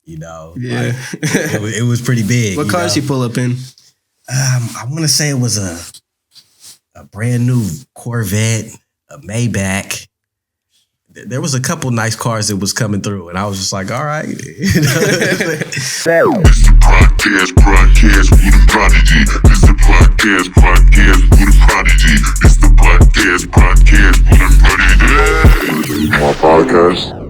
You know, Yeah. like, it was pretty big. What cars you pull up in? I want to say it was a brand new Corvette, a Maybach. There was a couple nice cars that was coming through, and I was just like, all right. You know? It's the podcast with Prodigy. It's the podcast with Prodigy. It's the podcast with Prodigy. My podcast.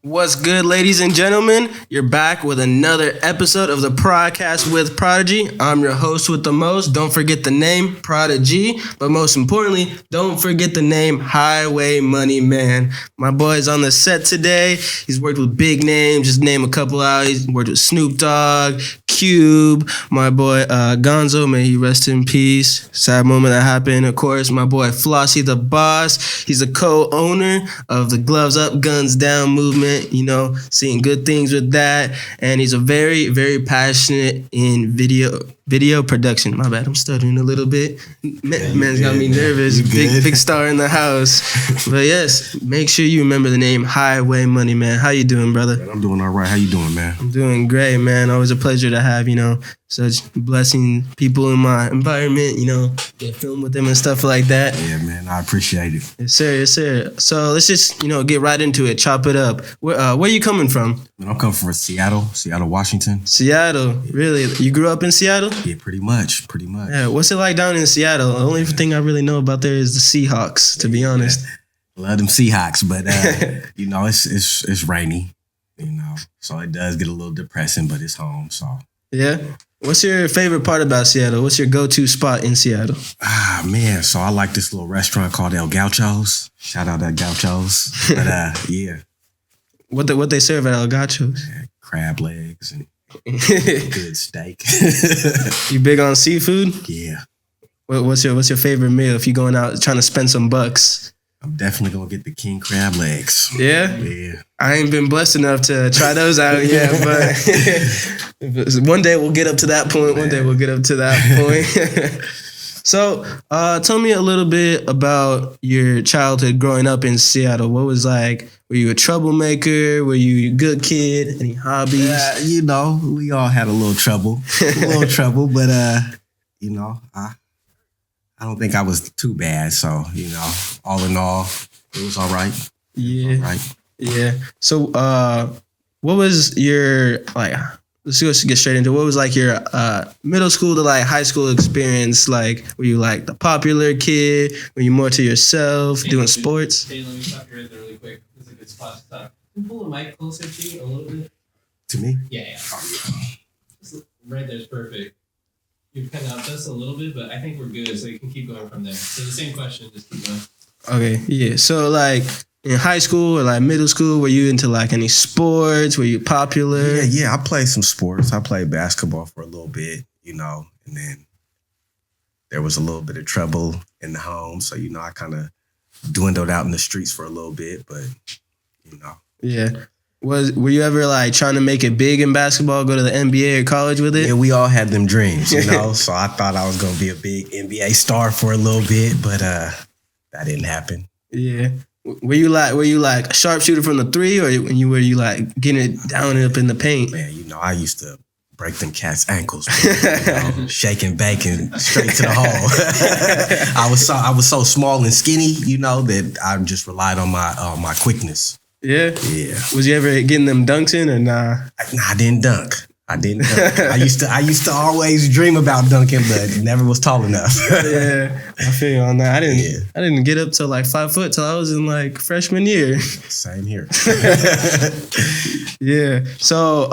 What's good, ladies and gentlemen? You're back with another episode of the Podcast with Prodigy. I'm your host with the most. Don't forget the name, Prodigy. But most importantly, don't forget the name, Highway Moneyman. My boy's on the set today. He's worked with big names. Just name a couple out. He's worked with Snoop Dogg, Cube, my boy Gonzo. May he rest in peace. Sad moment that happened. Of course, my boy Flossie the Boss. He's a co-owner of the Gloves Up, Guns Down movement. You know, seeing good things with that. And he's a very, very passionate in video production. My bad, I'm stuttering a little bit. Man's got me nervous. Big star in the house. But yes, make sure you remember the name Highway Moneyman. How you doing, brother? Man, I'm doing all right. How you doing, man? I'm doing great, man. Always a pleasure to have, such blessing people in my environment, get filmed with them and stuff like that. Yeah, man, I appreciate it. Yes, sir. So let's just, get right into it. Chop it up. Where are you coming from? Man, I'm coming from Seattle, Washington. Seattle, really? You grew up in Seattle? Yeah, pretty much. Yeah, what's it like down in Seattle? The only thing I really know about there is the Seahawks, to be honest. Love them Seahawks, but it's rainy, so it does get a little depressing, but it's home, so. Yeah? What's your favorite part about Seattle? What's your go-to spot in Seattle? Man, so I like this little restaurant called El Gaucho's. Shout out El Gaucho's. But yeah. What they serve at El Gaucho's? Yeah, crab legs and good steak. You big on seafood? Yeah. What's your favorite meal if you're going out trying to spend some bucks? I'm definitely gonna get the king crab legs. Yeah? Yeah. I ain't been blessed enough to try those out yet, but one day we'll get up to that point. So, tell me a little bit about your childhood growing up in Seattle. What was like? Were you a troublemaker? Were you a good kid? Any hobbies? We all had a little trouble, but I don't think I was too bad. So, all in all, it was all right. Yeah. All right. Yeah. So, what was your, let's just get straight into it. What was your middle school to high school experience? Were you the popular kid? Were you more to yourself, doing sports? Hey, let me stop you right there really quick. This is a good spot to talk. Can you pull the mic closer to you a little bit? To me? Yeah. Right there's perfect. You've kind of just a little bit, but I think we're good, so you can keep going from there. So the same question, just keep going. Okay, yeah. So in high school or middle school, were you into any sports? Were you popular? Yeah. I played some sports. I played basketball for a little bit, and then there was a little bit of trouble in the home, so I kind of dwindled out in the streets for a little bit, but Yeah. Were you ever trying to make it big in basketball, go to the NBA or college with it? Yeah, we all had them dreams, so I thought I was gonna be a big NBA star for a little bit, but that didn't happen. Yeah. Were you a sharpshooter from the three, or were you getting it down and up in the paint? Man, I used to break them cats' ankles, shaking, baking straight to the hole. I was so small and skinny, that I just relied on my quickness. Yeah? Yeah. Was you ever getting them dunks in or nah? I didn't dunk. I used to always dream about dunking, but never was tall enough. Yeah, I feel you on that. I didn't get up to 5 foot till I was in freshman year. Same here. Yeah. So,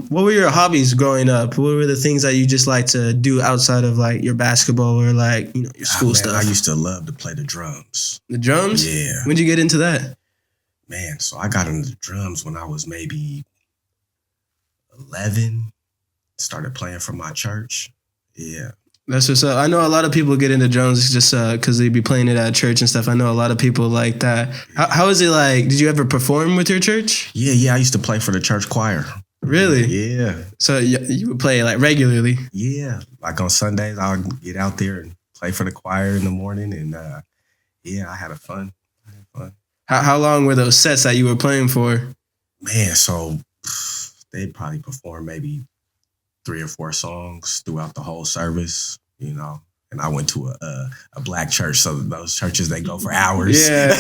what were your hobbies growing up? What were the things that you just like to do outside of your basketball or your school stuff? I used to love to play the drums. The drums? Yeah. When'd you get into that? Man, so I got into the drums when I was maybe 11. Started playing for my church. Yeah. That's what's up. I know a lot of people get into drums just because they be playing it at church and stuff. I know a lot of people like that. How is it Did you ever perform with your church? Yeah. I used to play for the church choir. Really? Yeah. So you would play regularly? Yeah. On Sundays, I would get out there and play for the choir in the morning. And I had fun. How long were those sets that you were playing for? Man, so they'd probably perform maybe 3 or 4 songs throughout the whole service, you know. And I went to a black church, so those churches, they go for hours. Yeah.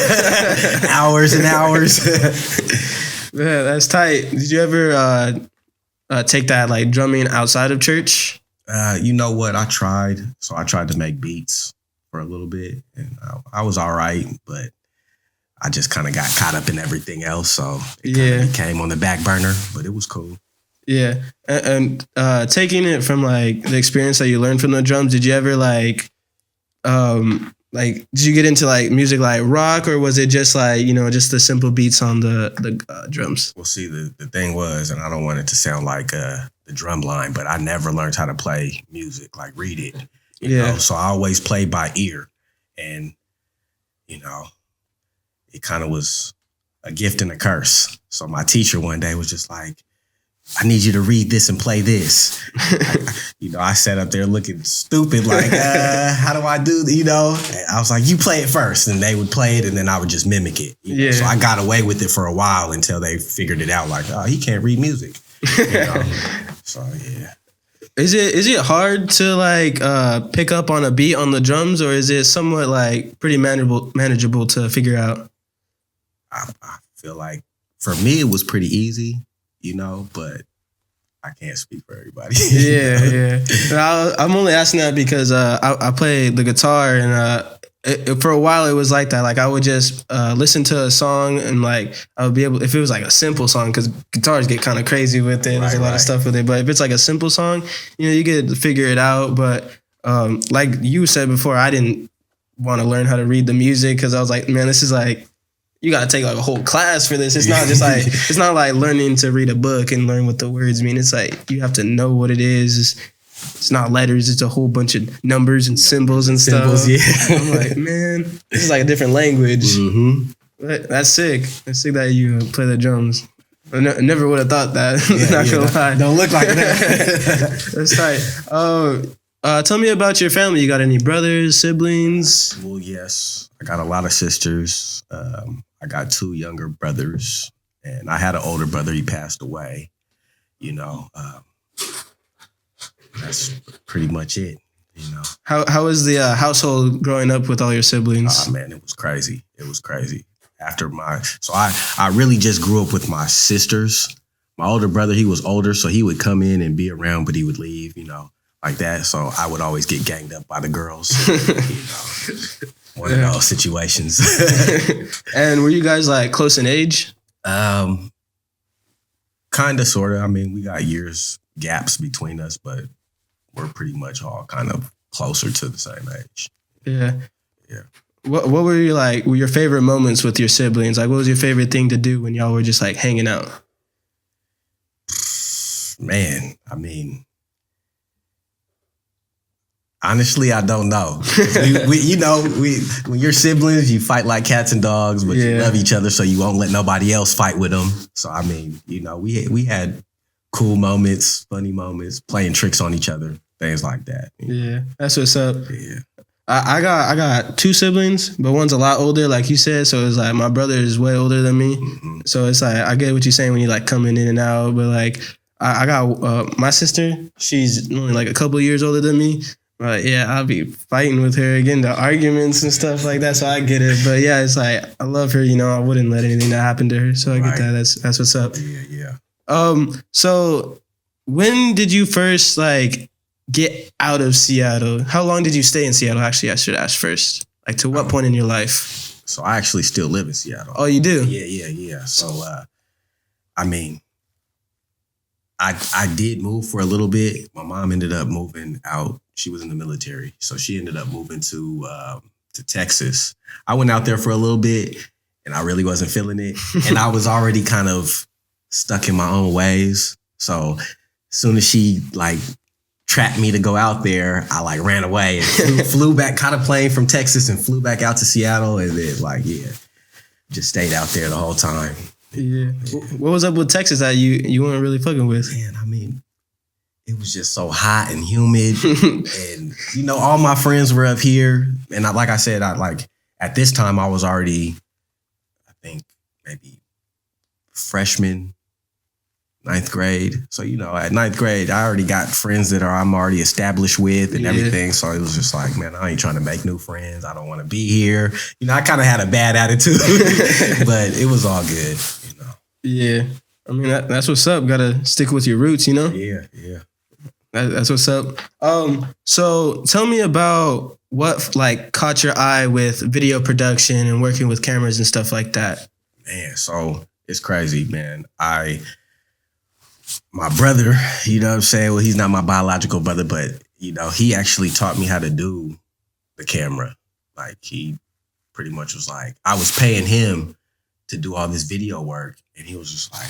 Hours and hours. Yeah, that's tight. Did you ever take that like drumming outside of church? You know what? I tried. So I tried to make beats for a little bit, and I was all right, but I just kind of got caught up in everything else. So it kind of became on the back burner, but it was cool. Yeah. And taking it from like the experience that you learned from the drums, did you ever like did you get into like music like rock, or was it just like, you know, just the simple beats on the drums? Well, see, the thing was, and I don't want it to sound like the drum line, but I never learned how to play music, like read it. You know? So I always played by ear. And, you know, it kind of was a gift and a curse. So my teacher one day was just like, I need you to read this and play this. I sat up there looking stupid, like, how do I do that? You know, and I was like, you play it first. And they would play it, and then I would just mimic it. You know? So I got away with it for a while until they figured it out, like, oh, he can't read music. You know? So, yeah. Is it hard to like pick up on a beat on the drums, or is it somewhat like pretty manageable to figure out? I feel like for me it was pretty easy, you know, but I can't speak for everybody. Yeah. I'm only asking that because I play the guitar, and for a while it was like that. Like I would just listen to a song, and like I would be able, if it was like a simple song, because guitars get kind of crazy with it. There's a lot of stuff with it. But if it's like a simple song, you know, you get to figure it out. But like you said before, I didn't want to learn how to read the music because I was like, man, this is like, you got to take like a whole class for this. It's not just like, it's not like learning to read a book and learn what the words mean. It's like, you have to know what it is. It's not letters. It's a whole bunch of numbers and symbols and stuff. Yeah. I'm like, man, this is like a different language. Mm-hmm. But that's sick. That's sick that you play the drums. I never would have thought that. Not gonna lie. Don't look like that. That's tight. Tell me about your family. You got any brothers, siblings? Well, yes. I got a lot of sisters. I got 2 younger brothers, and I had an older brother. He passed away. You know, that's pretty much it. You know, how was the household growing up with all your siblings? Oh man, it was crazy. It was crazy. So I really just grew up with my sisters. My older brother, he was older, so he would come in and be around, but he would leave. You know, like that. So I would always get ganged up by the girls. You know. One of those situations. And were you guys like close in age? Kind of, sort of. I mean, we got years gaps between us, but we're pretty much all kind of closer to the same age. Yeah. Yeah. What were your favorite moments with your siblings? Like, what was your favorite thing to do when y'all were just like hanging out? Man, I mean, honestly, I don't know. When you're siblings, you fight like cats and dogs, but you love each other, so you won't let nobody else fight with them. So, I mean, you know, we had cool moments, funny moments, playing tricks on each other, things like that. Yeah, that's what's up. Yeah. I got 2 siblings, but one's a lot older, like you said. So it's like my brother is way older than me. Mm-hmm. So it's like, I get what you're saying when you like coming in and out, but like I got my sister, she's only like a couple of years older than me. But yeah, I'll be fighting with her, getting into arguments and stuff like that. So I get it. But yeah, it's like, I love her, you know, I wouldn't let anything that happen to her. So I get that. That's what's up. Yeah. So when did you first like get out of Seattle? How long did you stay in Seattle? Actually, I should ask first. Like, to what point in your life? So I actually still live in Seattle. Oh, you do? Yeah. So, I mean, I did move for a little bit. My mom ended up moving out. She was in the military, so she ended up moving to Texas. I went out there for a little bit, and I really wasn't feeling it. And I was already kind of stuck in my own ways. So as soon as she like trapped me to go out there, I like ran away and flew back, caught a plane from Texas and flew back out to Seattle, and then just stayed out there the whole time. Yeah. What was up with Texas that you weren't really fucking with? Man, I mean, it was just so hot and humid. And, you know, all my friends were up here. And like I said, at this time, I was already, I think, maybe freshman, Ninth grade. So, at ninth grade, I already got friends that I'm already established with and everything. So it was just like, man, I ain't trying to make new friends. I don't want to be here. I kind of had a bad attitude, but it was all good, Yeah. I mean, that's what's up. Got to stick with your roots, Yeah. That's what's up. So tell me about what like caught your eye with video production and working with cameras and stuff like that. Man, so it's crazy, man. My brother, you know what I'm saying? Well, he's not my biological brother, but, he actually taught me how to do the camera. Like, he pretty much was like, I was paying him to do all this video work. And he was just like,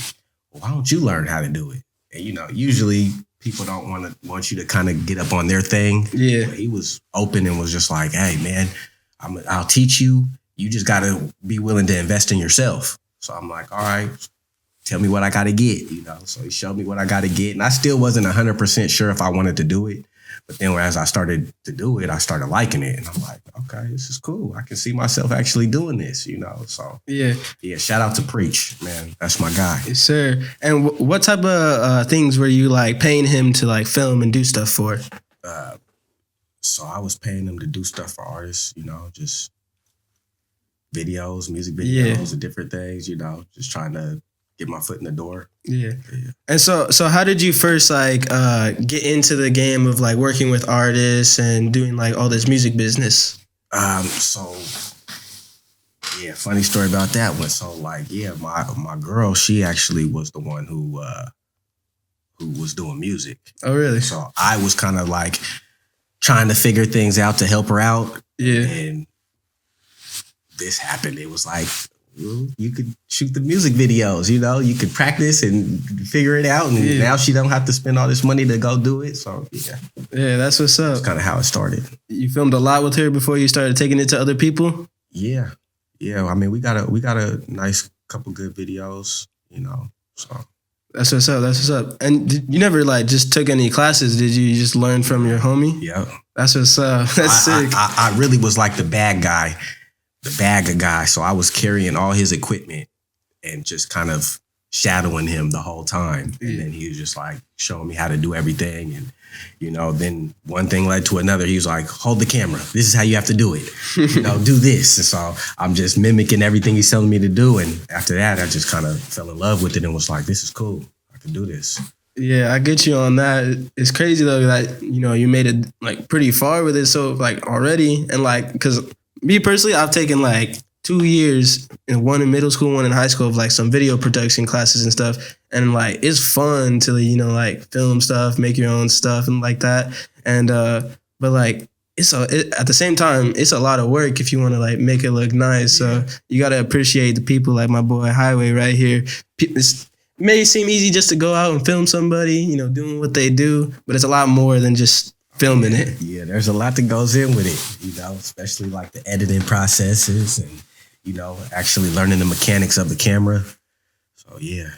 well, why don't you learn how to do it? And, usually people don't want you to kind of get up on their thing. Yeah. But he was open and was just like, hey, man, I'll teach you. You just got to be willing to invest in yourself. So I'm like, all right, tell me what I got to get, So he showed me what I got to get. And I still wasn't 100% sure if I wanted to do it. But then as I started to do it, I started liking it. And I'm like, okay, this is cool. I can see myself actually doing this, So yeah, shout out to Preach, man. That's my guy. Yes, sir. And what type of things were you like paying him to like film and do stuff for? So I was paying him to do stuff for artists, just videos, music videos, and different things, just trying to get my foot in the door. Yeah. And so how did you first like get into the game of like working with artists and doing like all this music business? Funny story about that one. So like, my girl, she actually was the one who was doing music. Oh, really? So I was kind of like trying to figure things out to help her out. Yeah. And this happened. It was like, well, you could shoot the music videos, you could practice and figure it out. And now she don't have to spend all this money to go do it. So, yeah. Yeah, that's what's up. That's kind of how it started. You filmed a lot with her before you started taking it to other people? Yeah. Yeah. I mean, we got a nice couple good videos, so. That's what's up. That's what's up. And you never like just took any classes, did you? You just learn from your homie? Yeah. That's what's up. That's sick. I really was like the bag guy. So I was carrying all his equipment and just kind of shadowing him the whole time. And then he was just like showing me how to do everything. And, then one thing led to another. He was like, hold the camera. This is how you have to do it. Do this. And so I'm just mimicking everything he's telling me to do. And after that, I just kind of fell in love with it and was like, this is cool. I can do this. Yeah, I get you on that. It's crazy though that, you made it like pretty far with it. So like already and like, because me personally, I've taken like 2 years, and one in middle school, one in high school, of like some video production classes and stuff. And like, it's fun to, like film stuff, make your own stuff and like that. And, but like, at the same time, it's a lot of work if you want to like make it look nice. So you got to appreciate the people like my boy Highway right here. It may seem easy just to go out and film somebody, doing what they do, but it's a lot more than just filming it. Yeah, there's a lot that goes in with it, especially like the editing processes and, actually learning the mechanics of the camera. So yeah,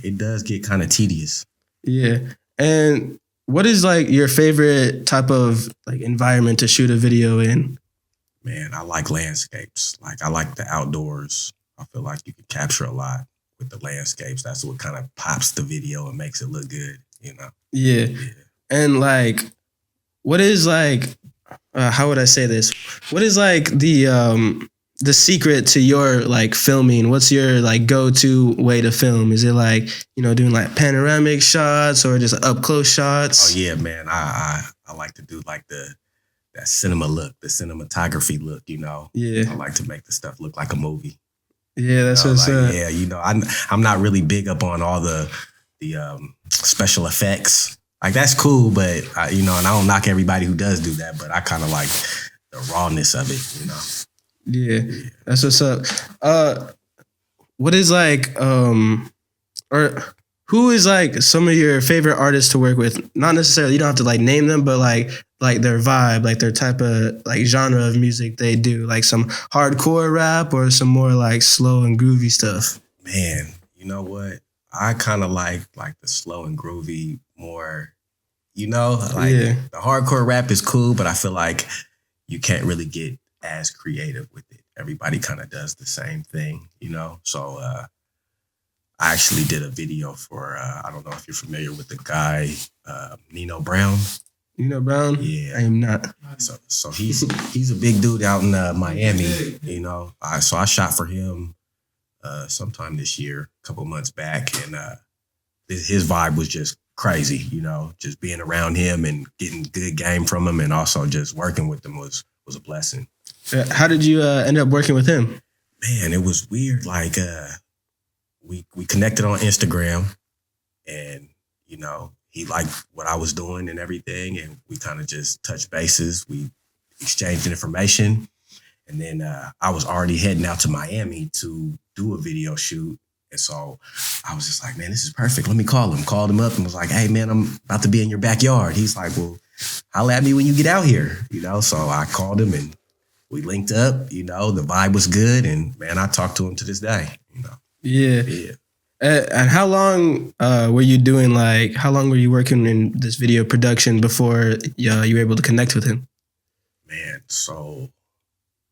it does get kind of tedious. Yeah. And what is like your favorite type of like environment to shoot a video in? Man, I like landscapes. Like I like the outdoors. I feel like you can capture a lot with the landscapes. That's what kind of pops the video and makes it look good, Yeah. And like, what is like, how would I say this? What is like the secret to your like filming? What's your like go-to way to film? Is it like, doing like panoramic shots or just up close shots? Oh yeah, man. I like to do like that cinema look, the cinematography look, Yeah. I like to make the stuff look like a movie. Yeah, that's what's like, up. Yeah, I'm not really big up on all the special effects. Like that's cool, but and I don't knock everybody who does do that, but I kind of like the rawness of it, Yeah, that's what's up. What is like, or who is like some of your favorite artists to work with? Not necessarily, you don't have to like name them, but like their vibe, like their type of like genre of music they do, like some hardcore rap or some more like slow and groovy stuff. Man, you know what? I kind of like the slow and groovy more, the hardcore rap is cool, but I feel like you can't really get as creative with it. Everybody kind of does the same thing, So I actually did a video for, I don't know if you're familiar with the guy, Nino Brown. Nino Brown? Yeah. I am not. So he's a big dude out in Miami, you know. So I shot for him sometime this year, a couple months back, and his vibe was just crazy, you know. Just being around him and getting good game from him, and also just working with him was a blessing. How did you end up working with him? Man, it was weird. Like we connected on Instagram, and you know, he liked what I was doing and everything, and we kind of just touched bases. We exchanged information, and then I was already heading out to Miami to do a video shoot. And so I was just like, man, this is perfect. Let me call him. Called him up and was like, hey, man, I'm about to be in your backyard. He's like, well, holla at me when you get out here, you know? So I called him and we linked up, you know, the vibe was good. And man, I talk to him to this day, you know? Yeah. And how long were you doing, like, how long were you working in this video production before you were able to connect with him? Man, so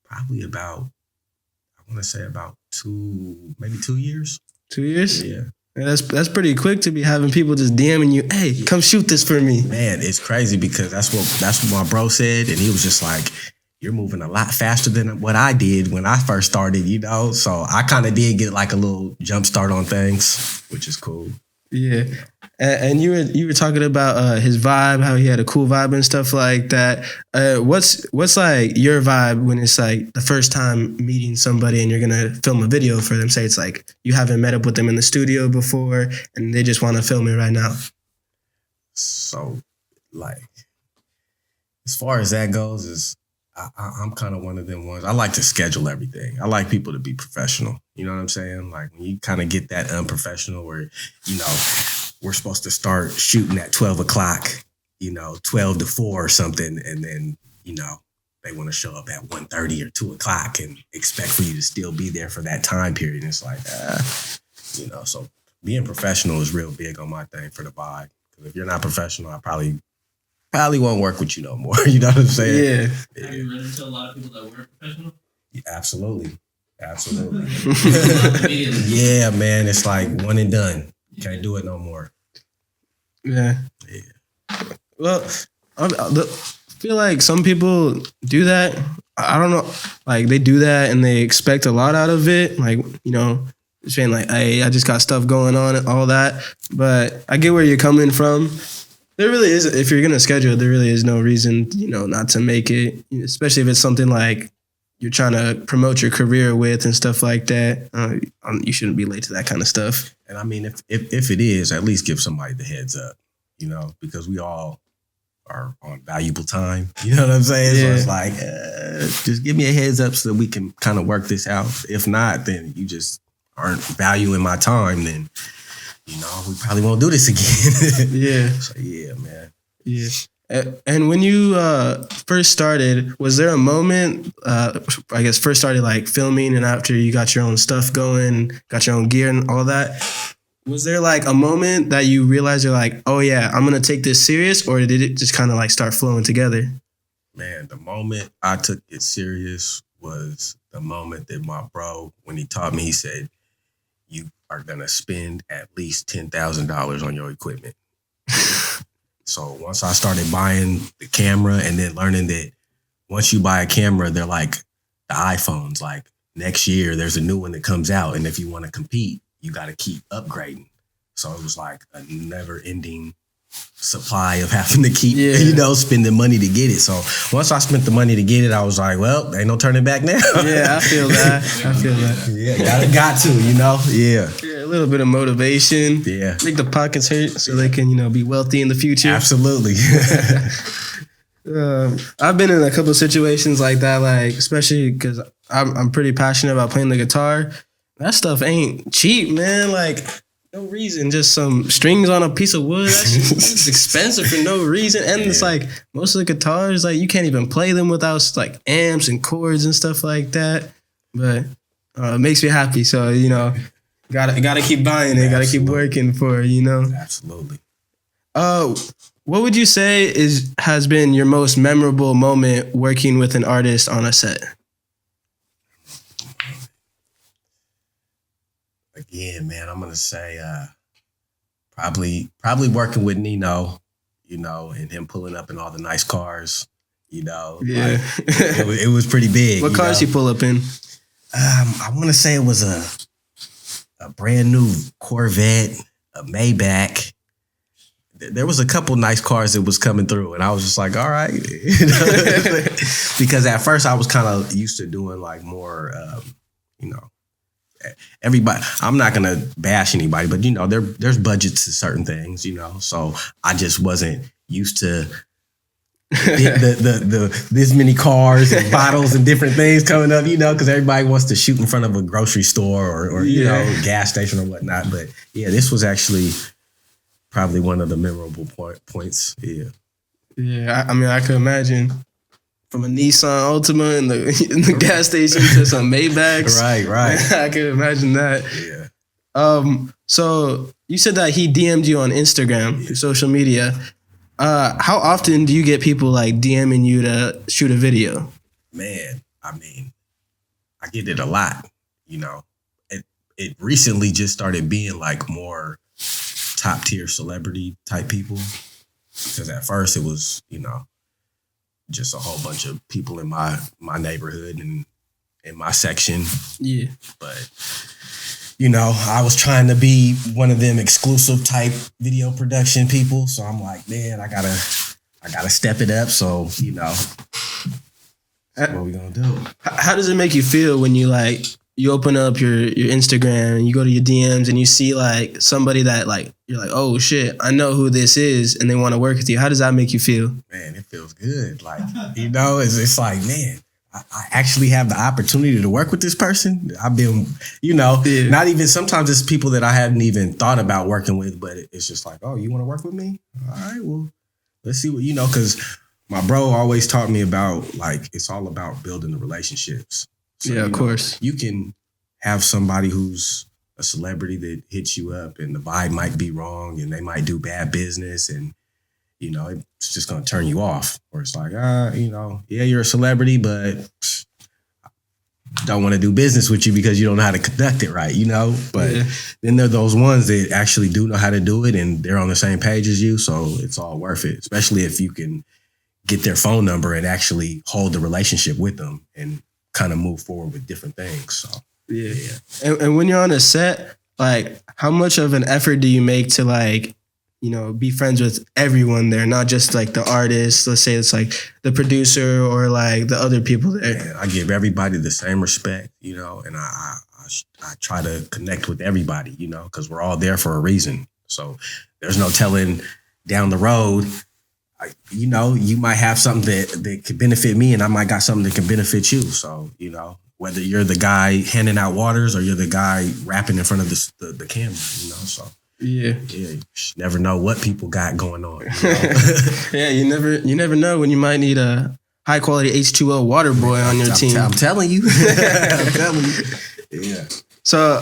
probably about, I want to say about maybe 2 years. 2 years? Yeah. And that's pretty quick to be having people just DMing you, hey, come shoot this for me. Man, it's crazy because that's what my bro said. And he was just like, you're moving a lot faster than what I did when I first started, you know? So I kind of did get like a little jump start on things, which is cool. Yeah. And you were talking about his vibe, how he had a cool vibe and stuff like that. What's like your vibe when it's like the first time meeting somebody and you're gonna film a video for them? Say it's like you haven't met up with them in the studio before and they just want to film it right now. So, like, as far as that goes, is I'm kind of one of them ones. I like to schedule everything. I like people to be professional. You know what I'm saying? Like when you kind of get that unprofessional where, you know, we're supposed to start shooting at 12 o'clock, you know, 12 to 4 or something. And then, you know, they want to show up at 1:30 or 2 o'clock and expect for you to still be there for that time period. And it's like, you know, so being professional is real big on my thing for the vibe. Because if you're not professional, I probably won't work with you no more. You know what I'm saying? Yeah. Have you run into a lot of people that weren't professional? Yeah, absolutely. Yeah, man. It's like one and done. You can't do it no more. Yeah. Well, I feel like some people do that. I don't know. Like they do that and they expect a lot out of it. Like, you know, saying like, hey, I just got stuff going on and all that. But I get where you're coming from. There really is, if you're going to schedule, there really is no reason, you know, not to make it, especially if it's something like you're trying to promote your career with and stuff like that. You shouldn't be late to that kind of stuff. And I mean, if it is, at least give somebody the heads up, you know, because we all are on valuable time. You know what I'm saying? Yeah. So it's like, just give me a heads up so that we can kind of work this out. If not, then you just aren't valuing my time, then you know, we probably won't do this again. Yeah. So, yeah, man. Yeah. And when you first started, was there a moment, I guess, first started like filming and after you got your own stuff going, got your own gear and all that, was there like a moment that you realized you're like, oh yeah, I'm going to take this serious, or did it just kind of like start flowing together? Man, the moment I took it serious was the moment that my bro, when he taught me, he said, you are going to spend at least $10,000 on your equipment. So once I started buying the camera and then learning that once you buy a camera, they're like the iPhones, like next year there's a new one that comes out. And if you want to compete, you got to keep upgrading. So it was like a never ending supply of having to keep, you know, spending money to get it. So once I spent the money to get it, I was like, well, ain't no turning back now. Yeah, I feel that. Yeah, got to, you know? Yeah, a little bit of motivation. Yeah. Make the pockets hurt so they can, you know, be wealthy in the future. Absolutely. I've been in a couple of situations like that, like especially because I'm pretty passionate about playing the guitar. That stuff ain't cheap, man. Like, no reason, just some strings on a piece of wood. It's expensive for no reason. And it's like most of the guitars, like you can't even play them without like amps and chords and stuff like that. But it makes me happy. So, you know, gotta keep buying it. Gotta keep working for it, you know. Absolutely. What would you say has been your most memorable moment working with an artist on a set? Again, man, I'm gonna say probably working with Nino, and him pulling up in all the nice cars, Yeah. it was pretty big. What cars he pull up in? I want to say it was a brand new Corvette, a Maybach. There was a couple nice cars that was coming through, and I was just like, all right. Because at first I was kind of used to doing like more, everybody, I'm not going to bash anybody, but there's budgets to certain things, so I just wasn't used to the this many cars and bottles and different things coming up, because everybody wants to shoot in front of a grocery store or gas station or whatnot. But yeah, this was actually probably one of the memorable points. Yeah. Yeah, I mean, I could imagine from a Nissan Altima in the gas station to some Maybachs. Right. I could imagine that. Yeah. So you said that he DM'd you on Instagram through social media. How often do you get people like DMing you to shoot a video? Man, I mean, I get it a lot. It recently just started being like more top tier celebrity type people, because at first it was just a whole bunch of people in my neighborhood and in my section. Yeah, but I was trying to be one of them exclusive type video production people, so I'm like, man, I gotta step it up. So that's what we gonna do. How does it make you feel when you open up your Instagram and you go to your DMs and you see like somebody that like you're like, oh shit, I know who this is, and they want to work with you? How does that make you feel? Man, it feels good. Like, it's like, man, I actually have the opportunity to work with this person. I've been, not even, sometimes it's people that I haven't even thought about working with, but it's just like, oh, you want to work with me? All right, well, let's see what, because my bro always taught me about, like, it's all about building the relationships. So, yeah, of course. You can have somebody who's a celebrity that hits you up and the vibe might be wrong and they might do bad business and, it's just going to turn you off. Or it's like, yeah, you're a celebrity, but don't want to do business with you because you don't know how to conduct it right, But then there are those ones that actually do know how to do it and they're on the same page as you. So it's all worth it, especially if you can get their phone number and actually hold the relationship with them and kind of move forward with different things. So yeah. And when you're on a set, like, how much of an effort do you make to like, be friends with everyone there, not just like the artist? Let's say it's like the producer or like the other people there. Man, I give everybody the same respect, and I try to connect with everybody, because we're all there for a reason. So there's no telling down the road, you might have something that could benefit me and I might got something that can benefit you. So, whether you're the guy handing out waters or you're the guy rapping in front of the camera, so. Yeah, you never know what people got going on. Yeah, you never know when you might need a high quality H2O water boy on your team. I'm telling you. Yeah. So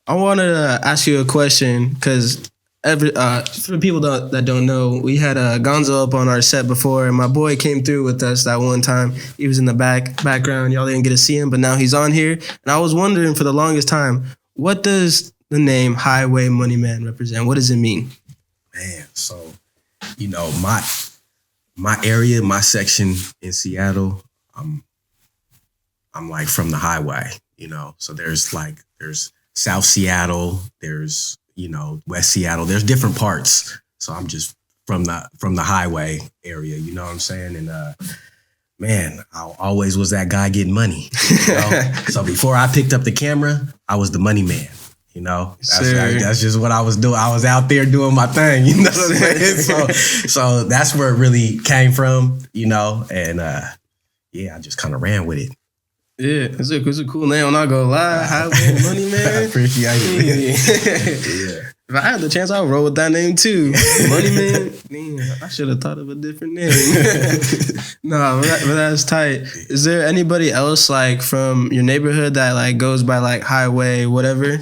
I wanted to ask you a question because for the people that don't know, we had Gonzo up on our set before, and my boy came through with us that one time. He was in the background. Y'all didn't get to see him, but now he's on here. And I was wondering for the longest time, what does the name Highway Moneyman represent? What does it mean? Man, so, my area, my section in Seattle, I'm like from the highway, so there's South Seattle, there's, West Seattle, there's different parts. So I'm just from the highway area, you know what I'm saying? And, man, I always was that guy getting money. So before I picked up the camera, I was the money man. That's just what I was doing. I was out there doing my thing, what I'm saying? So that's where it really came from, and I just kind of ran with it. Yeah, it's a cool name. I'm not gonna lie. Highway Moneyman. I appreciate it. Yeah. If I had the chance, I would roll with that name too. Moneyman. Man, I should have thought of a different name. No, but that's tight. Is there anybody else like from your neighborhood that like goes by like Highway, whatever?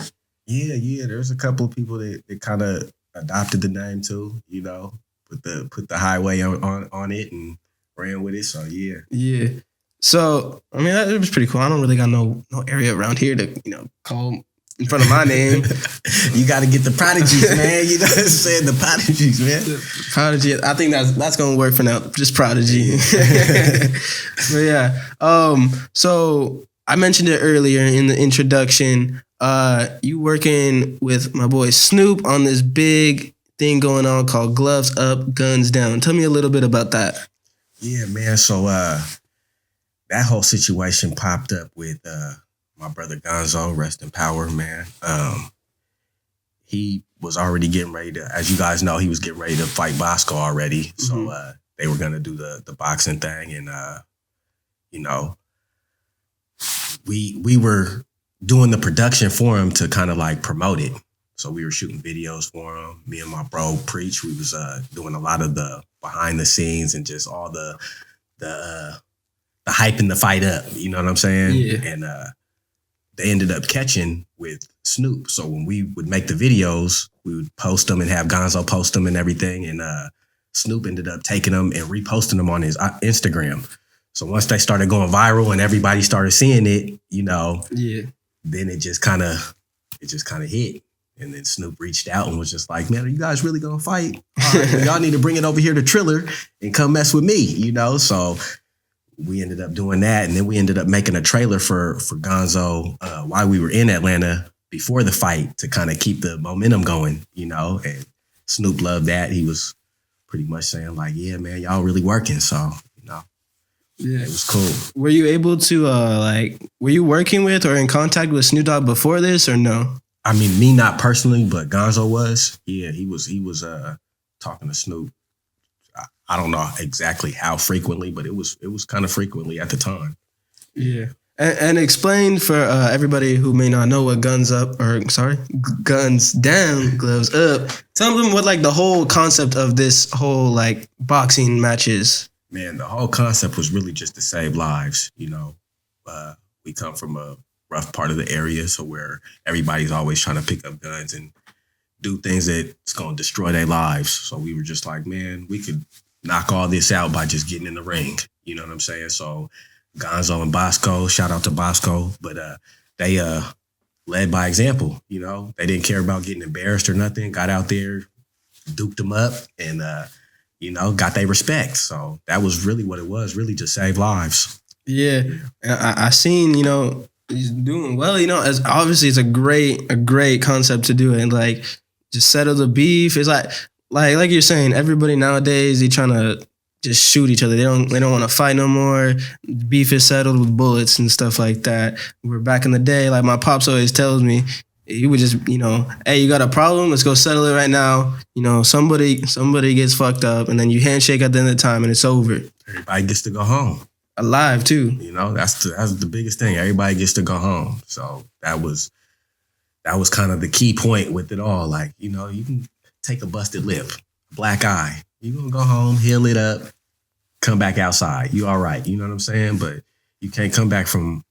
Yeah. There's a couple of people that kind of adopted the name too. Put the highway on it and ran with it. So yeah. Yeah. So I mean, that was pretty cool. I don't really got no area around here to call in front of my name. You got to get the prodigies, man. You know what I'm saying? The prodigies, man. Prodigy. I think that's gonna work for now. Just Prodigy. But yeah. So I mentioned it earlier in the introduction. You working with my boy Snoop on this big thing going on called Gloves Up, Guns Down. Tell me a little bit about that. Yeah, man. So that whole situation popped up with my brother Gonzo, rest in power, man. He was already getting ready to, as you guys know, he was getting ready to fight Bosco already. So they were gonna do the boxing thing, and you know, we were doing the production for him to kind of like promote it. So we were shooting videos for him. Me and my bro Preach, we was doing a lot of the behind the scenes and just all the hyping the fight up. You know what I'm saying? Yeah. And they ended up catching with Snoop. So when we would make the videos, we would post them and have Gonzo post them and everything. And Snoop ended up taking them and reposting them on his Instagram. So once they started going viral and everybody started seeing it, you know, then it just kind of hit. And then Snoop reached out and was just like, man, are you guys really going to fight? All right, y'all need to bring it over here to Triller and come mess with me, you know? So we ended up doing that. And then we ended up making a trailer for Gonzo while we were in Atlanta before the fight to kind of keep the momentum going, you know? And Snoop loved that. He was pretty much saying like, yeah, man, y'all really working. So, you know, it was cool. Were you able to, were you working with or in contact with Snoop Dogg before this or no? I mean, me not personally, but Gonzo was. Yeah, he was talking to Snoop. I don't know exactly how frequently, but it was kind of frequently at the time. Yeah. And explain for everybody who may not know what Guns Down, Gloves Up. Tell them what like the whole concept of this whole like boxing match is. Man, the whole concept was really just to save lives. You know, we come from a rough part of the area, so where everybody's always trying to pick up guns and do things that's going to destroy their lives. So we were just like, man, we could knock all this out by just getting in the ring. You know what I'm saying? So Gonzo and Bosco, shout out to Bosco, but they led by example. You know, they didn't care about getting embarrassed or nothing. Got out there, duped them up, and you know, got their respect. So that was really what it was, really just save lives. Yeah, I seen, you know, he's doing well. You know, as obviously it's a great concept to do it, and like just settle the beef. It's like you're saying, everybody nowadays they trying to just shoot each other. They don't want to fight no more. Beef is settled with bullets and stuff like that. We're back in the day, like my pops always tells me, he would just, you know, hey, you got a problem? Let's go settle it right now. You know, somebody gets fucked up, and then you handshake at the end of the time, and it's over. Everybody gets to go home. Alive too. You know, that's the biggest thing. Everybody gets to go home. So that was kind of the key point with it all. Like, you know, you can take a busted lip, black eye. You're gonna go home, heal it up, come back outside. You all right. You know what I'm saying? But you can't come back from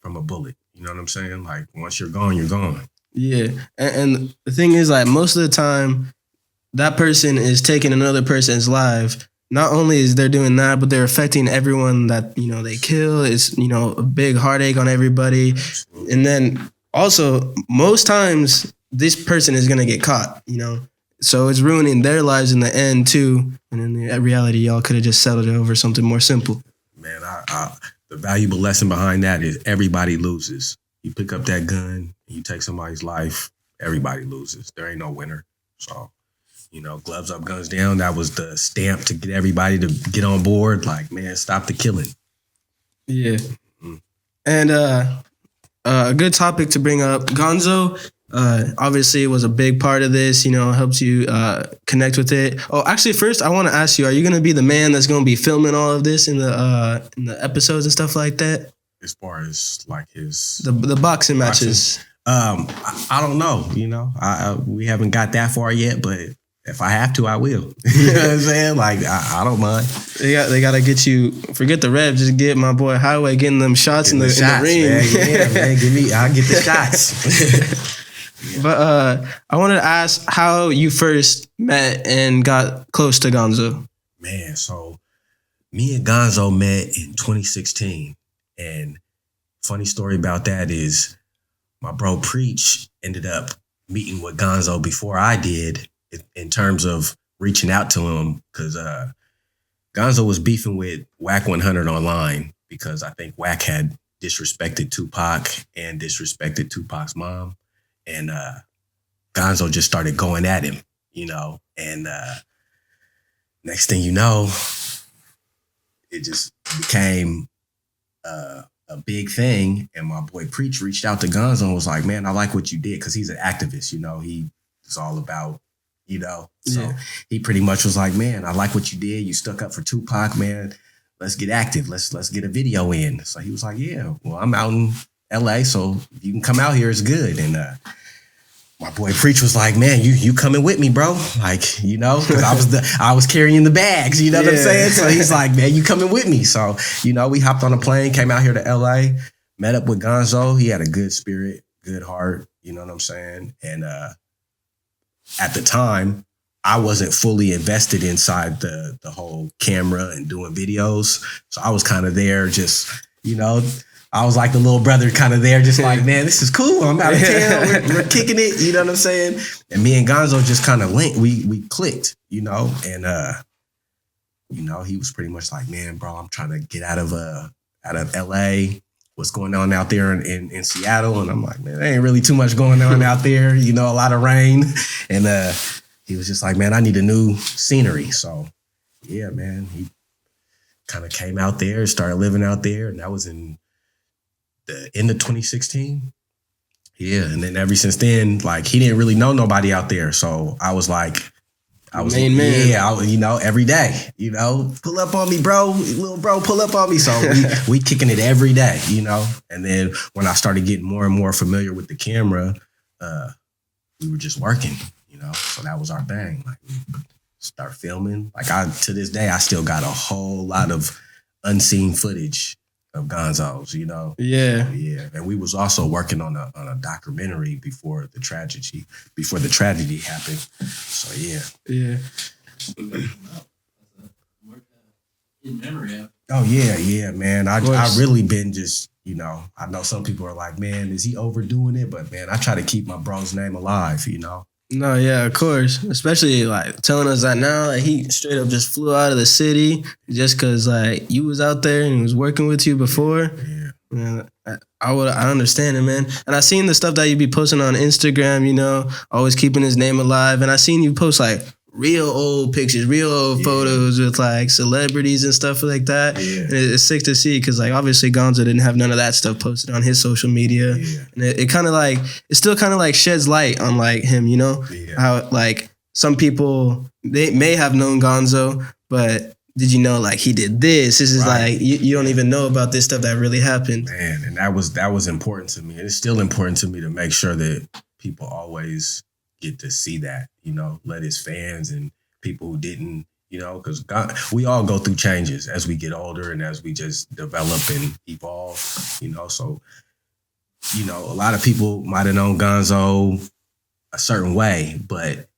a bullet. You know what I'm saying? Like once you're gone, you're gone. Yeah. And the thing is, like, most of the time that person is taking another person's life. Not only is they're doing that, but they're affecting everyone that, you know, they kill. It's, you know, a big heartache on everybody. Absolutely. And then also, most times, this person is going to get caught, you know. So it's ruining their lives in the end, too. And in reality, y'all could have just settled it over something more simple. Man, the valuable lesson behind that is everybody loses. You pick up that gun, and you take somebody's life, everybody loses. There ain't no winner. So, you know, gloves up, guns down. That was the stamp to get everybody to get on board. Like, man, stop the killing. Yeah. Mm-hmm. And a good topic to bring up, Gonzo, obviously was a big part of this, you know, helps you connect with it. Oh, actually, first, I want to ask you, are you going to be the man that's going to be filming all of this in the episodes and stuff like that? As far as like the boxing matches. I don't know, you know, we haven't got that far yet, but if I have to, I will. You know what I'm saying? Like, I don't mind. They got to get you, forget the rev, just get my boy Highway getting them shots in the ring. Man. Yeah, man, I'll get the shots. But I wanted to ask how you first met and got close to Gonzo. Man, so me and Gonzo met in 2016. And funny story about that is my bro Preach ended up meeting with Gonzo before I did in terms of reaching out to him, because Gonzo was beefing with Whack 100 online because I think Whack had disrespected Tupac and disrespected Tupac's mom. And Gonzo just started going at him, you know, and next thing you know, it just became a big thing. And my boy Preach reached out to Gonzo and was like, man, I like what you did, because he's an activist, you know, he is all about, you know, so he pretty much was like, man, I like what you did. You stuck up for Tupac, man. Let's get active. Let's get a video in. So he was like, yeah, well, I'm out in LA, so if you can come out here, it's good. And my boy Preach was like, man, you coming with me, bro? Like, you know, because I was carrying the bags, you know what I'm saying? So he's like, man, you coming with me? So, you know, we hopped on a plane, came out here to LA, met up with Gonzo. He had a good spirit, good heart, you know what I'm saying? And at the time, I wasn't fully invested inside the whole camera and doing videos. So I was kind of there just, you know, I was like the little brother kind of there, just like, man, this is cool. I'm out of town. We're kicking it. You know what I'm saying? And me and Gonzo just kind of linked. We clicked, you know, and, you know, he was pretty much like, man, bro, I'm trying to get out of LA. What's going on out there in Seattle? And I'm like, man, there ain't really too much going on out there. You know, a lot of rain. And he was just like, man, I need a new scenery. So, yeah, man, he kind of came out there, started living out there. And that was in the end of 2016. Yeah. And then ever since then, like, he didn't really know nobody out there. So I was like, main man. Yeah, you know, every day, you know, pull up on me, bro, little bro, pull up on me. So we kicking it every day, you know. And then when I started getting more and more familiar with the camera, we were just working, you know. So that was our thing. Like, we start filming. Like, to this day, I still got a whole lot of unseen footage of Gonzo's, you know. Yeah. Yeah. And we was also working on a documentary before the tragedy happened. So yeah. Yeah. In memory of. Oh yeah, man. I really been just, you know, I know some people are like, man, is he overdoing it? But man, I try to keep my bro's name alive, you know. No, yeah, of course. Especially like telling us that now, like, he straight up just flew out of the city just because like you was out there and he was working with you before. Yeah. Man, I understand it, man. And I seen the stuff that you be posting on Instagram, you know, always keeping his name alive. And I seen you post like real old pictures, real old photos with like celebrities and stuff like that. Yeah. And it's sick to see because like obviously Gonzo didn't have none of that stuff posted on his social media. Yeah. And it kind of like, it still kind of like sheds light on like him, you know? Yeah. How like some people, they may have known Gonzo, but did you know like he did this? This is Right. like, you don't even know about this stuff that really happened. Man, and that was important to me. And it's still important to me to make sure that people always get to see that, you know, let his fans and people who didn't, you know, because we all go through changes as we get older and as we just develop and evolve, you know. So, you know, a lot of people might have known Gonzo a certain way, but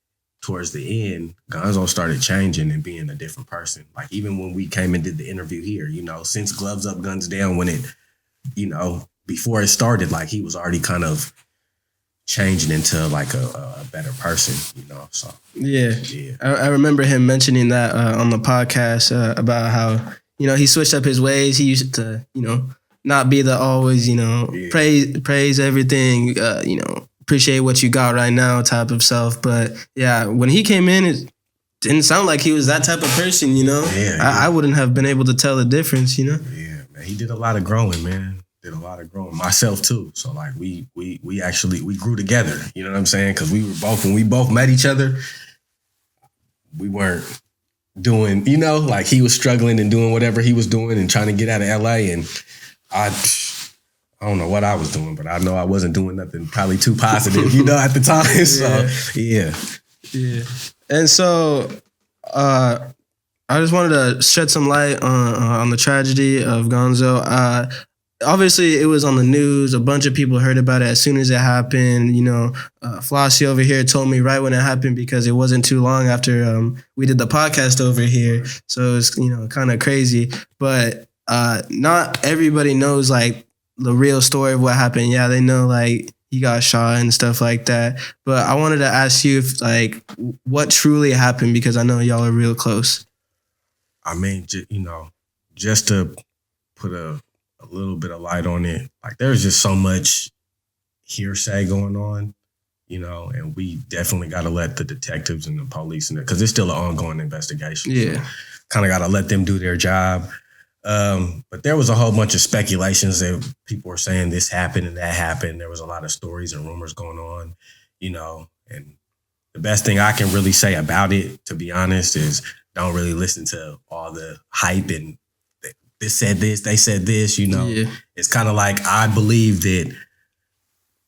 towards the end, Gonzo started changing and being a different person. Like even when we came and did the interview here, you know, since Gloves Up, Guns Down, when it, you know, before it started, like he was already kind of changing into like a better person, you know. So Yeah. yeah, I remember him mentioning that on the podcast about how, you know, he switched up his ways. He used to, you know, not be the always, you know, praise everything, you know, appreciate what you got right now type of self. But yeah, when he came in, it didn't sound like he was that type of person, you know. Yeah, I wouldn't have been able to tell the difference, you know. yeah, man. He did a lot of growing, man. Did a lot of growing. Myself too. So like we grew together. You know what I'm saying? Because when we both met each other, we weren't doing, you know, like he was struggling and doing whatever he was doing and trying to get out of LA, and I don't know what I was doing, but I know I wasn't doing nothing probably too positive, you know, at the time. So yeah. And so I just wanted to shed some light on the tragedy of Gonzo. Obviously, it was on the news. A bunch of people heard about it as soon as it happened. You know, Flossie over here told me right when it happened because it wasn't too long after we did the podcast over here. So it's, you know, kind of crazy. But not everybody knows, like, the real story of what happened. Yeah, they know, like, he got shot and stuff like that. But I wanted to ask you if like what truly happened, because I know y'all are real close. I mean, just to put a little bit of light on it, like there's just so much hearsay going on, and we definitely got to let the detectives and the police because it's still an ongoing investigation. Yeah. So kind of got to let them do their job. But there was a whole bunch of speculations that people were saying this happened and that happened. There was a lot of stories and rumors going on, and the best thing I can really say about it, to be honest, is don't really listen to all the hype and this said this, they said this, Yeah. It's kind of like I believe that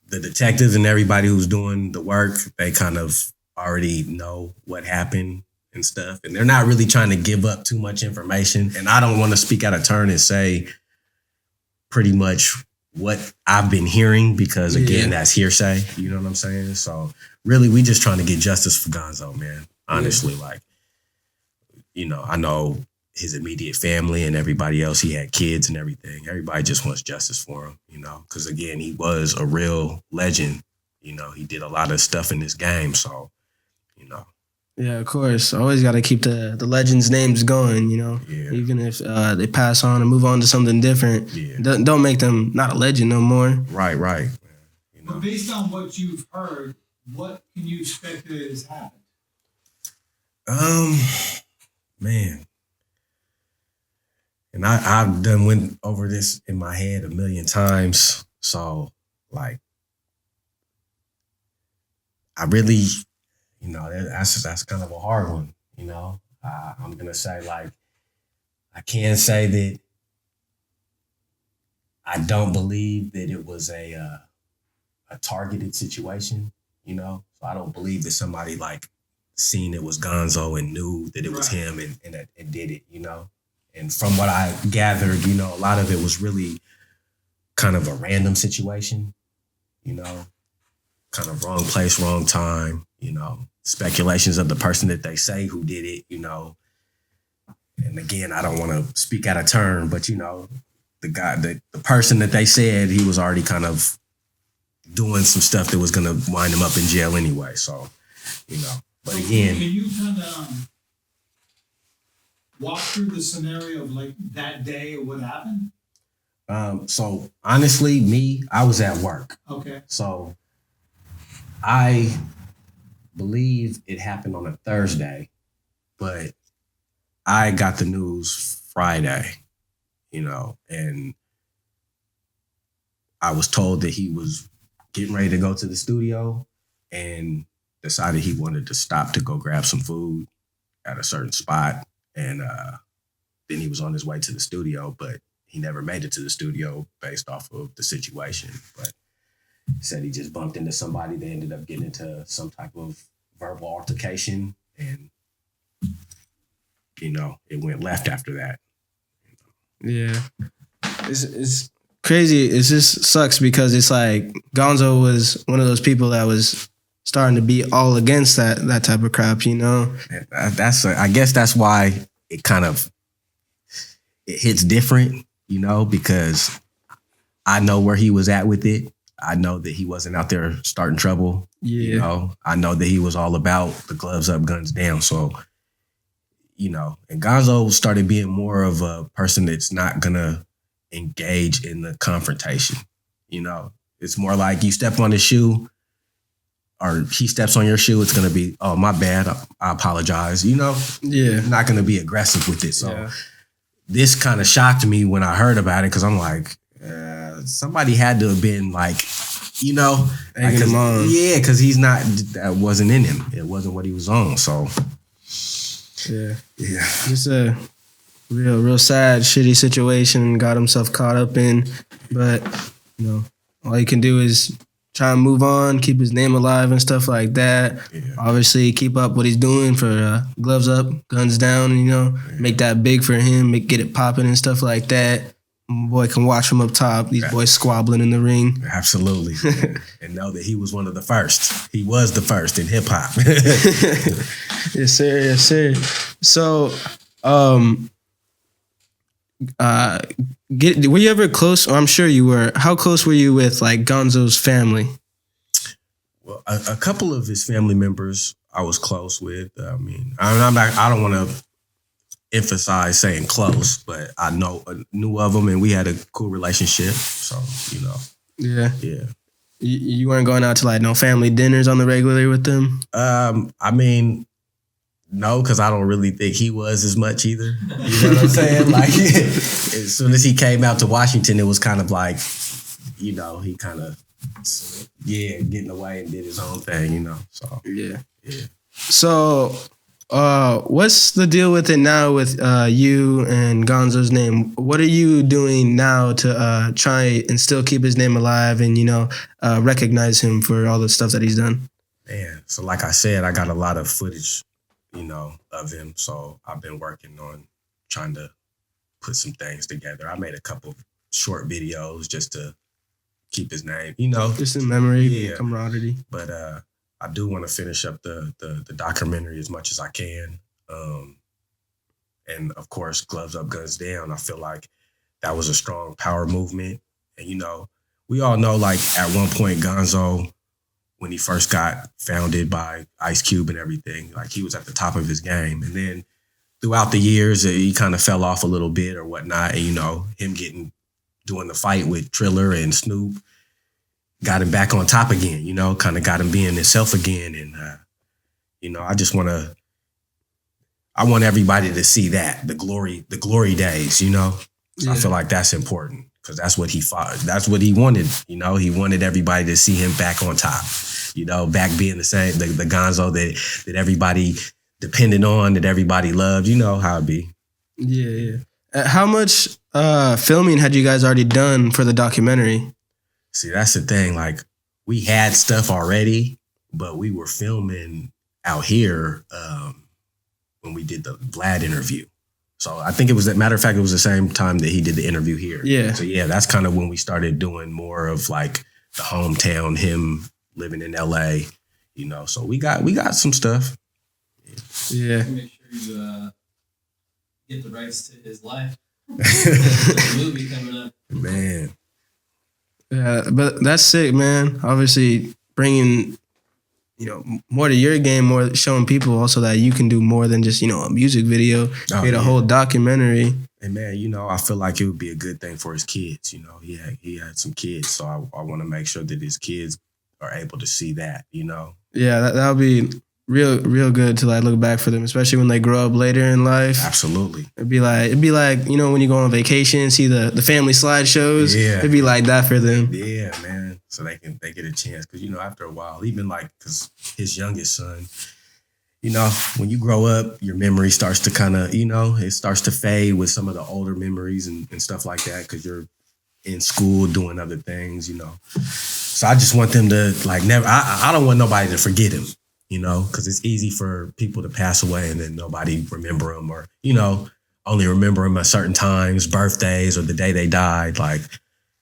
the detectives and everybody who's doing the work, they kind of already know what happened and stuff. And they're not really trying to give up too much information. And I don't want to speak out of turn and say pretty much what I've been hearing because, again, that's hearsay. You know what I'm saying? So really, we just trying to get justice for Gonzo, man. Honestly, I know his immediate family and everybody else, he had kids and everything. Everybody just wants justice for him, because again, he was a real legend. He did a lot of stuff in this game. So, Yeah, of course. Always got to keep the legends' names going, Yeah. Even if they pass on and move on to something different. Yeah. Don't make them not a legend no more. Right. But based on what you've heard, what can you expect that has happened? Man. And I've went over this in my head a million times. So, like, I really, that's kind of a hard one, I'm going to say, like, I can say that I don't believe that it was a targeted situation, So I don't believe that somebody, like, seen it was Gonzo and knew that it was him and did it, And from what I gathered, a lot of it was really kind of a random situation, kind of wrong place, wrong time, speculations of the person that they say who did it, And again, I don't want to speak out of turn, but, the guy, the person that they said, he was already kind of doing some stuff that was going to wind him up in jail anyway. So, but again. Can you kind of walk through the scenario of like that day or what happened? So honestly, I was at work. Okay. So I believe it happened on a Thursday, but I got the news Friday, and I was told that he was getting ready to go to the studio and decided he wanted to stop to go grab some food at a certain spot. And then he was on his way to the studio, but he never made it to the studio based off of the situation. But he said he just bumped into somebody. They ended up getting into some type of verbal altercation, and, it went left after that. Yeah. It's crazy. It just sucks because it's like Gonzo was one of those people that was starting to be all against that type of crap, I guess that's why it kind of it hits different, because I know where he was at with it. I know that he wasn't out there starting trouble. Yeah. I know that he was all about the gloves up, guns down. So, and Gonzo started being more of a person that's not gonna engage in the confrontation. It's more like you step on his shoe, or he steps on your shoe, it's going to be, oh, my bad, I apologize. Yeah. Not going to be aggressive with it. So this kind of shocked me when I heard about it, because I'm like, somebody had to have been like, egging him on. Yeah, because that wasn't in him. It wasn't what he was on. So, yeah. Yeah. It's a real sad, shitty situation got himself caught up in. But, all you can do is try and move on, keep his name alive and stuff like that. Yeah. Obviously, keep up what he's doing for gloves up, guns down, make that big for him, get it popping and stuff like that. Boy can watch from up top. These boys squabbling in the ring. Absolutely. And know that he was one of the first. He was the first in hip hop. Yes, sir. Yes, sir. So, were you ever close? Or I'm sure you were. How close were you with like Gonzo's family? Well, a couple of his family members I was close with. I mean, I don't want to emphasize saying close, but I knew of them, and we had a cool relationship. So, you know. Yeah. Yeah. You weren't going out to like no family dinners on the regular with them? I mean, no, because I don't really think he was as much either. You know what I'm saying? Like, as soon as he came out to Washington, it was kind of like, you know, he kind of, getting away and did his own thing, you know. So, yeah. Yeah. So, what's the deal with it now with you and Gonzo's name? What are you doing now to try and still keep his name alive and, you know, recognize him for all the stuff that he's done? Man, so like I said, I got a lot of footage, you know, of him. So I've been working on trying to put some things together. I made a couple short videos just to keep his name, you know. Just in memory, camaraderie. But I do want to finish up the documentary as much as I can. And of course, Gloves Up, Guns Down. I feel like that was a strong power movement. And, you know, we all know, like, at one point, Gonzo, when he first got founded by Ice Cube and everything, like, he was at the top of his game. And then throughout the years, he kind of fell off a little bit or whatnot. And, you know, him doing the fight with Triller and Snoop got him back on top again, you know, kind of got him being himself again. And, you know, I want everybody to see that, the glory days, you know. So I feel like that's important because that's what he fought. That's what he wanted, you know. He wanted everybody to see him back on top, you know, back being the same, the Gonzo that everybody depended on, that everybody loved. You know how it be. Yeah. How much filming had you guys already done for the documentary? See, that's the thing. Like, we had stuff already, but we were filming out here when we did the Vlad interview. So I think it was, matter of fact, it was the same time that he did the interview here. Yeah. So yeah, that's kind of when we started doing more of like the hometown, him living in LA, you know. So we got some stuff. Yeah. Make sure you get the rights to his life. There's a movie coming up. Man. Yeah, but that's sick, man. Obviously, bringing, you know, more to your game, more showing people also that you can do more than just, you know, a music video, create a whole documentary. And man, you know, I feel like it would be a good thing for his kids. You know, he had some kids, so I want to make sure that his kids are able to see that. You know. Yeah, that would be real good to like look back for them, especially when they grow up later in life. Absolutely. It'd be like, you know, when you go on vacation and see the family slideshows. Yeah. It'd be like that for them. Yeah, man. So they get a chance, because, you know, after a while, even like, because his youngest son, you know, when you grow up, your memory starts to kind of, you know, it starts to fade with some of the older memories and stuff like that, because you're in school doing other things, you know. So I just want them to like never. I don't want nobody to forget him. You know, because it's easy for people to pass away and then nobody remember them, or, you know, only remember them at certain times, birthdays, or the day they died. Like,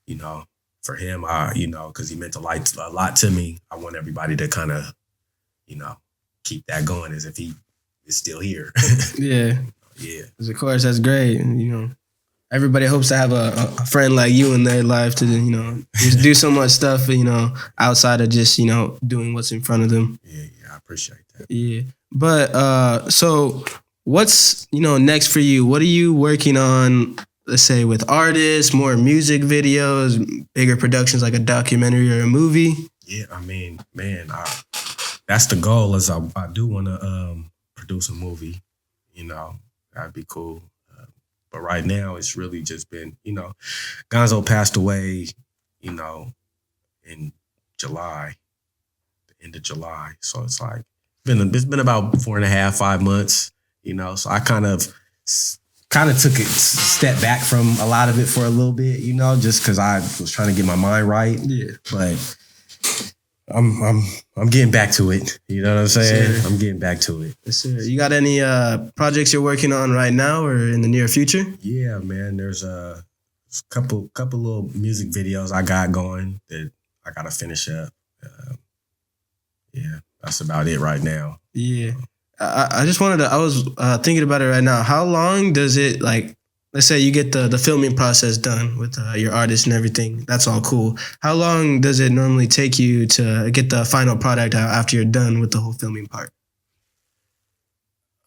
you know, for him, you know, because he meant a lot to me, I want everybody to kind of, you know, keep that going as if he is still here. Yeah. Yeah. Because of course, that's great. And, you know, everybody hopes to have a friend like you in their life to, you know, just do so much stuff, you know, outside of just, you know, doing what's in front of them. Yeah. I appreciate that. Yeah. But so what's, you know, next for you? What are you working on, let's say, with artists, more music videos, bigger productions like a documentary or a movie? Yeah, I mean, man, that's the goal, is I do want to produce a movie, you know. That'd be cool. But right now, it's really just been, you know, Gonzo passed away, you know, in July. End of July, so it's like it's been about 4.5, 5 months, you know. So I kind of took a step back from a lot of it for a little bit, you know, just because I was trying to get my mind right. Yeah, but I'm getting back to it. You know what I'm saying? Yes, I'm getting back to it. Yes, sir. You got any projects you're working on right now or in the near future? Yeah, man. There's a couple little music videos I got going that I gotta finish up. Yeah, that's about it right now. Yeah. I just wanted to, I was thinking about it right now. How long does it, like, let's say you get the filming process done with your artist and everything. That's all cool. How long does it normally take you to get the final product out after you're done with the whole filming part?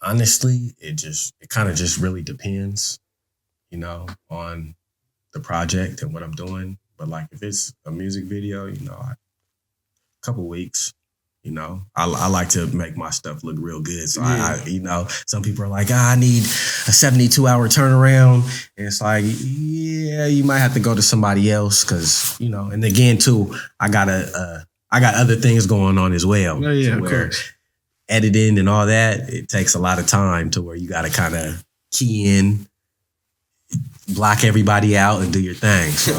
Honestly, it kind of just really depends, on the project and what I'm doing. But like if it's a music video, a couple weeks. I like to make my stuff look real good. So I some people are like, I need a 72-hour turnaround. And it's like, yeah, you might have to go to somebody else because, and again too, I got other things going on as well. Oh, yeah, of course. Editing and all that, it takes a lot of time to where you got to kind of key in, block everybody out and do your thing. So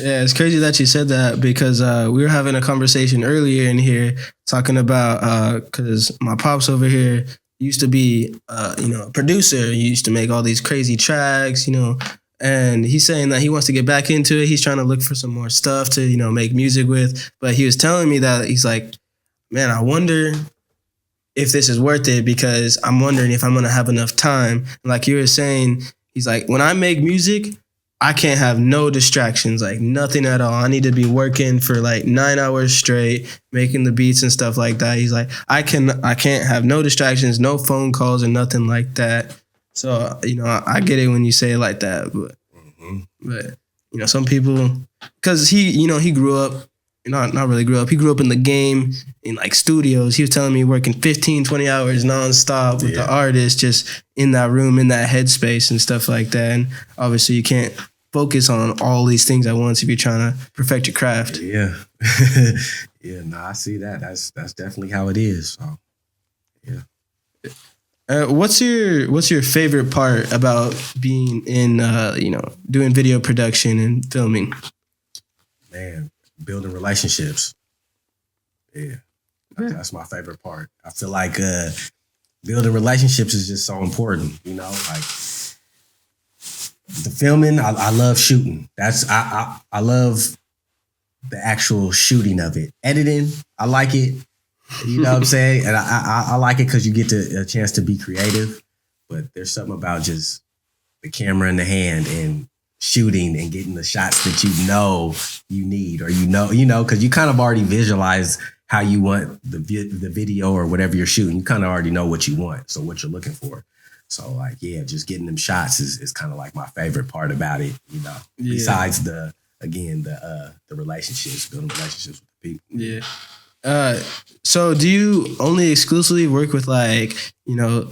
yeah, it's crazy that you said that because we were having a conversation earlier in here talking about because my pops over here used to be a producer. He used to make all these crazy tracks, and he's saying that he wants to get back into it. He's trying to look for some more stuff to make music with. But he was telling me that he's like, man, I wonder if this is worth it because I'm wondering if I'm gonna have enough time. Like you were saying, he's like, when I make music, I can't have no distractions, like nothing at all. I need to be working for like 9 hours straight, making the beats and stuff like that. He's like, I can't have no distractions, no phone calls or nothing like that. So, I get it when you say it like that, but some people, because he grew up, not really grew up. He grew up in the game, in like studios. He was telling me working 15, 20 hours nonstop with the artist, just in that room, in that headspace and stuff like that. And obviously you can't focus on all these things at once if you're trying to perfect your craft. Yeah. Yeah, no, I see that. That's definitely how it is. So, yeah. What's your favorite part about being in, doing video production and filming? Man, building relationships. Yeah. That's my favorite part. I feel like building relationships is just so important, like the filming, I love shooting. I love the actual shooting of it. Editing, I like it. You know what I'm saying? And I like it because you get a chance to be creative, but there's something about just the camera in the hand and shooting and getting the shots that you need, or because you kind of already visualize how you want the video or whatever you're shooting. You kind of already know what you want, so what you're looking for. So like, yeah, just getting them shots is kind of like my favorite part about it. Besides the relationships, building relationships with the people. Yeah. So do you only exclusively work with like,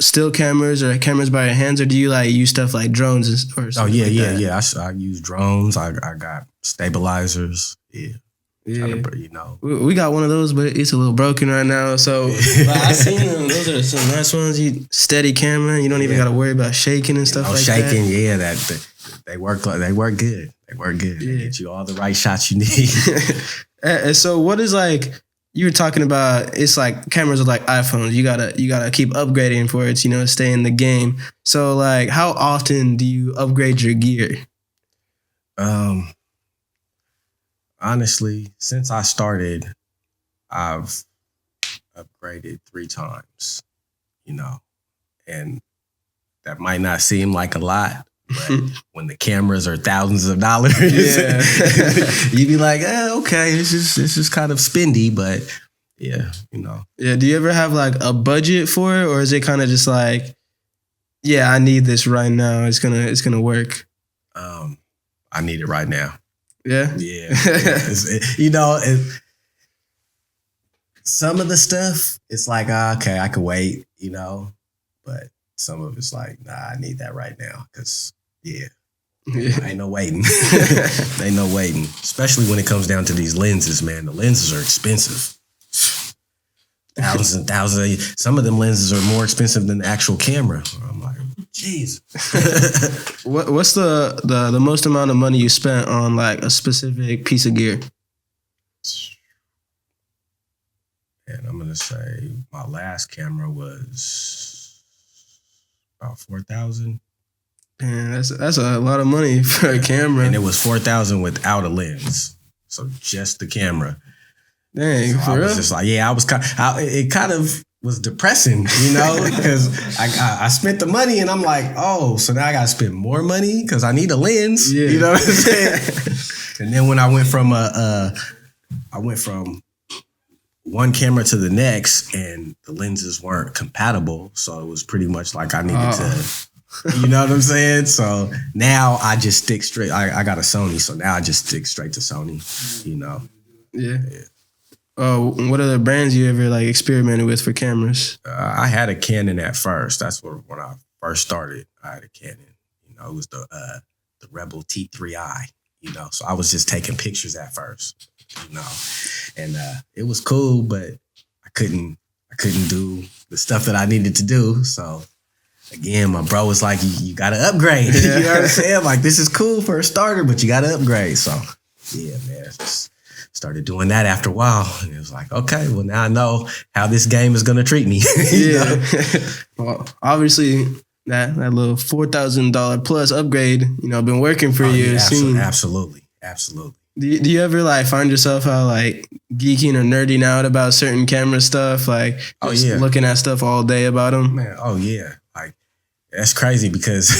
still cameras or cameras by your hands, or do you like use stuff like drones or something? Oh yeah, like that? I use drones. I got stabilizers. Yeah. We got one of those, but it's a little broken right now. So I seen them. Those are some nice ones. You steady camera. You don't even got to worry about shaking and stuff like shaking, that. Yeah, they work good. They work good. Yeah. They get you all the right shots you need. And so what is like? You were talking about, it's like cameras are like iPhones. You gotta keep upgrading for it, stay in the game. So like, how often do you upgrade your gear? Honestly, since I started, I've upgraded 3 times, and that might not seem like a lot, but when the cameras are thousands of dollars, you'd be like, okay, it's just kind of spendy, but yeah, Yeah. Do you ever have like a budget for it, or is it kind of just like, yeah, I need this right now. It's gonna work. I need it right now. Yeah. Yeah. Some of the stuff, it's like, okay, I could wait, but some of it's like, nah, I need that right now. Cause ain't no waiting. Ain't no waiting. Especially when it comes down to these lenses, man. The lenses are expensive. Thousands and thousands. Some of them lenses are more expensive than the actual camera. I'm like, jeez. What's the most amount of money you spent on like a specific piece of gear? And I'm gonna say my last camera was about $4,000. Man, that's a lot of money for a camera. And it was $4,000 without a lens, so just the camera. Dang, so for I was real? just like, yeah, I was it kind of was depressing, because I spent the money and I'm like, oh, so now I gotta spend more money because I need a lens. Yeah. You know what I'm saying? And then when I went from one camera to the next, and the lenses weren't compatible, so it was pretty much like I needed to. You know what I'm saying? So now I just stick straight. I got a Sony, so now I just stick straight to Sony. Yeah. What other brands you ever like experimented with for cameras? I had a Canon at first. That's when I first started. I had a Canon. It was the Rebel T3i. So I was just taking pictures at first. And it was cool, but I couldn't do the stuff that I needed to do. So again, my bro was like, "You got to upgrade." You know what I'm saying? Like, this is cool for a starter, but you got to upgrade. So yeah, man. Just started doing that after a while. And it was like, okay, well, now I know how this game is going to treat me. Well, obviously, that little $4,000 plus upgrade, been working for you. Yeah, absolutely. Do you ever like find yourself how like geeking or nerding out about certain camera stuff? Like looking at stuff all day about them? Man, oh yeah. Like, that's crazy because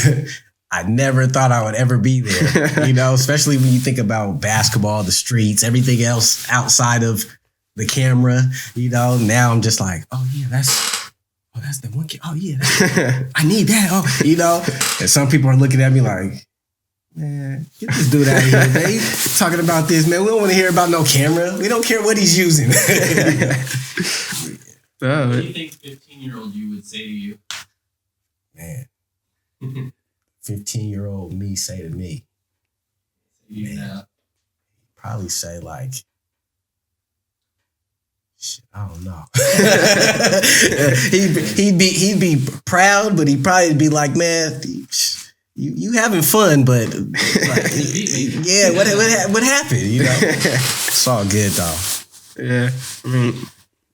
I never thought I would ever be there, especially when you think about basketball, the streets, everything else outside of the camera, now I'm just like, oh yeah, that's the one. Oh yeah, I need that. Oh, and some people are looking at me like, man, get this dude out of here, man. He's talking about this, man. We don't want to hear about no camera. We don't care what he's using. What do you think 15-year-old you would say to you? Man. 15-year-old me say to me, probably say like, shit, I don't know. he'd be proud, but he'd probably be like, man, you having fun, but like, yeah, what happened? It's all good though. Yeah, I mean,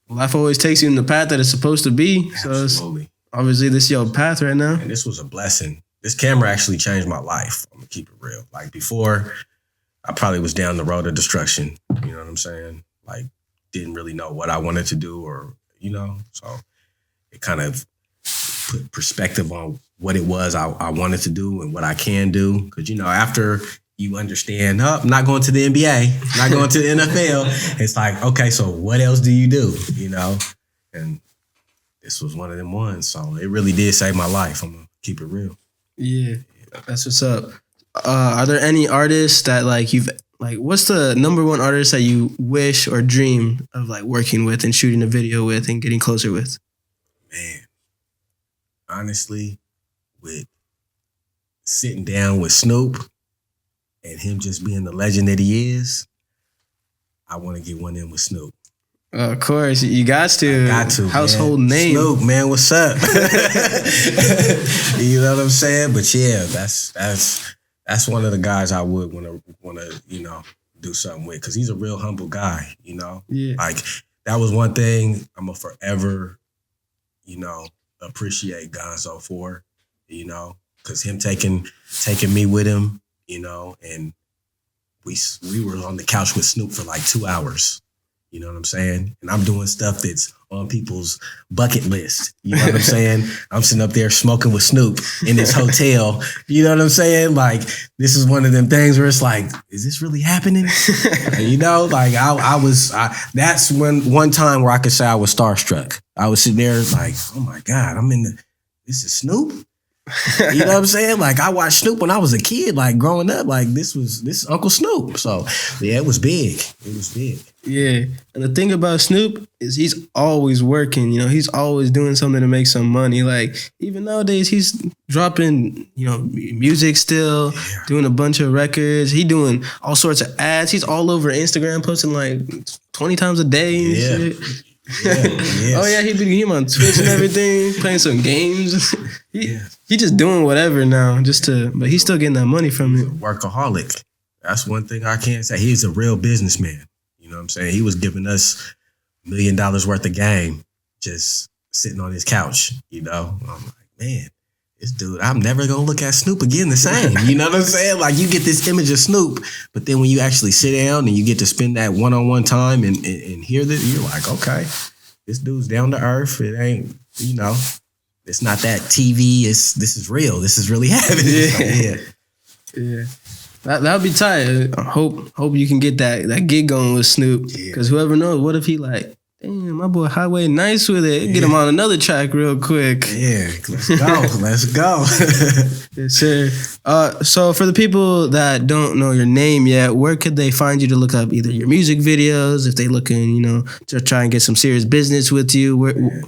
life always takes you in the path that it's supposed to be. Absolutely. So obviously, this is your path right now. And this was a blessing. This camera actually changed my life. I'm gonna keep it real. Like, before, I probably was down the road of destruction. You know what I'm saying? Like, didn't really know what I wanted to do, or so it kind of put perspective on what it was I wanted to do and what I can do. Because after you understand, I'm not going to the NBA, not going to the NFL. It's like, okay, so what else do you do? And this was one of them ones. So it really did save my life. I'm gonna keep it real. Yeah, that's what's up. Are there any artists that what's the number one artist that you wish or dream of like working with and shooting a video with and getting closer with? Man, honestly, with sitting down with Snoop and him just being the legend that he is, I want to get one in with Snoop. Of course, you got to. Household name. Snoop, man, what's up? You know what I'm saying? But yeah, that's one of the guys I would want to do something with, because he's a real humble guy. Yeah. Like, that was one thing I'm gonna forever, appreciate Gonzo for, because him taking me with him, and we were on the couch with Snoop for like 2 hours. You know what I'm saying? And I'm doing stuff that's on people's bucket list. You know what I'm saying? I'm sitting up there smoking with Snoop in this hotel. You know what I'm saying? Like, this is one of them things where it's like, is this really happening? Like that's one time where I could say I was starstruck. I was sitting there like, oh my God, this is Snoop? You know what I'm saying? Like, I watched Snoop when I was a kid, like growing up, like this is Uncle Snoop. So yeah, it was big. It was big. Yeah. And the thing about Snoop is he's always working, he's always doing something to make some money. Like, even nowadays he's dropping, music still, doing a bunch of records. He doing all sorts of ads. He's all over Instagram posting like 20 times a day and shit. Yes. Oh yeah, he on Twitch and everything, playing some games. He just doing whatever now, but he's still getting that money from it. Workaholic. That's one thing I can't say. He's a real businessman. You know what I'm saying? He was giving us $1 million worth of game just sitting on his couch. I'm like, man, this dude, I'm never gonna look at Snoop again the same. You know what I'm saying? Like, you get this image of Snoop, but then when you actually sit down and you get to spend that one-on-one time and hear this, you're like, okay, this dude's down to earth. It ain't, you know, it's not that TV. This is real. This is really happening. Yeah. That would be tight. I hope you can get that gig going with Snoop. Because whoever knows, what if he like, damn, my boy Highway nice with it. Get him on another track real quick. Yeah, let's go. Yes, sir. So for the people that don't know your name yet, where could they find you to look up either your music videos, if they looking, you know, to try and get some serious business with you?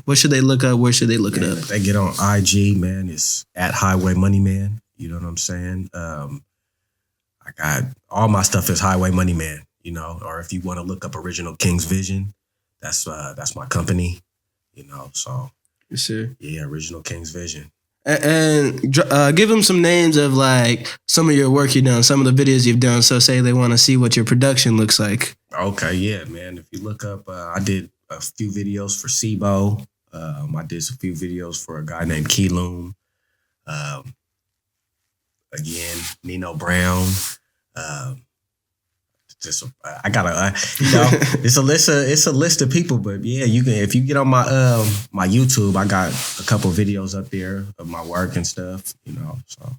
What should they look up? Where should they look it up? If they get on IG, man, it's at Highway Moneyman. You know what I'm saying? I got all my stuff is Highway Moneyman, you know, or if you want to look up Original King's Vision, that's my company, you know, so. Yes, sir. Yeah, Original King's Vision. And give them some names of like some of your work you've done, some of the videos you've done. So say they want to see what your production looks like. Okay, yeah, man. If you look up, I did a few videos for SIBO. I did a few videos for a guy named Keyloom. Again, Nino Brown. I gotta, you know, it's a list of people, but yeah, you can, if you get on my my YouTube, I got a couple videos up there of my work and stuff, you know. So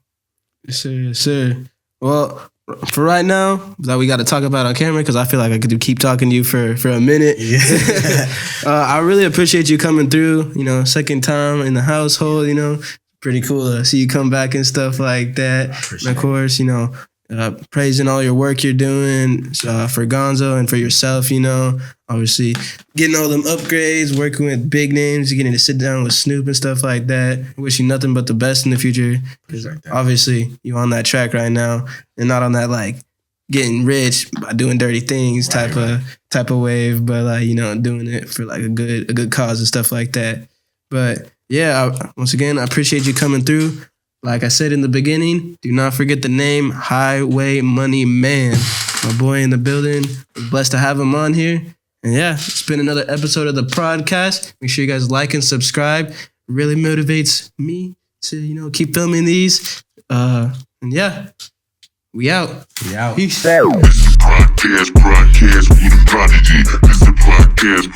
yes, sir. Well, for right now, that we got to talk about on camera, because I feel like I could keep talking to you for a minute. Yeah. I really appreciate you coming through. You know, second time in the household. You know, pretty cool to see you come back and stuff like that. And of course, you know. Praising all your work you're doing for Gonzo and for yourself, you know, obviously getting all them upgrades, working with big names, getting to sit down with Snoop and stuff like that. Wish you nothing but the best in the future, because obviously you on that track right now and not on that like getting rich by doing dirty things type of wave, but like, you know, doing it for like a good cause and stuff like that. But yeah, once again, I appreciate you coming through. Like I said in the beginning, do not forget the name Highway Moneyman. My boy in the building. We're blessed to have him on here. And yeah, it's been another episode of the podcast. Make sure you guys like and subscribe. It really motivates me to, you know, keep filming these. And yeah, we out. Yeah. Peace. This is podcast with Prodigy. This is podcast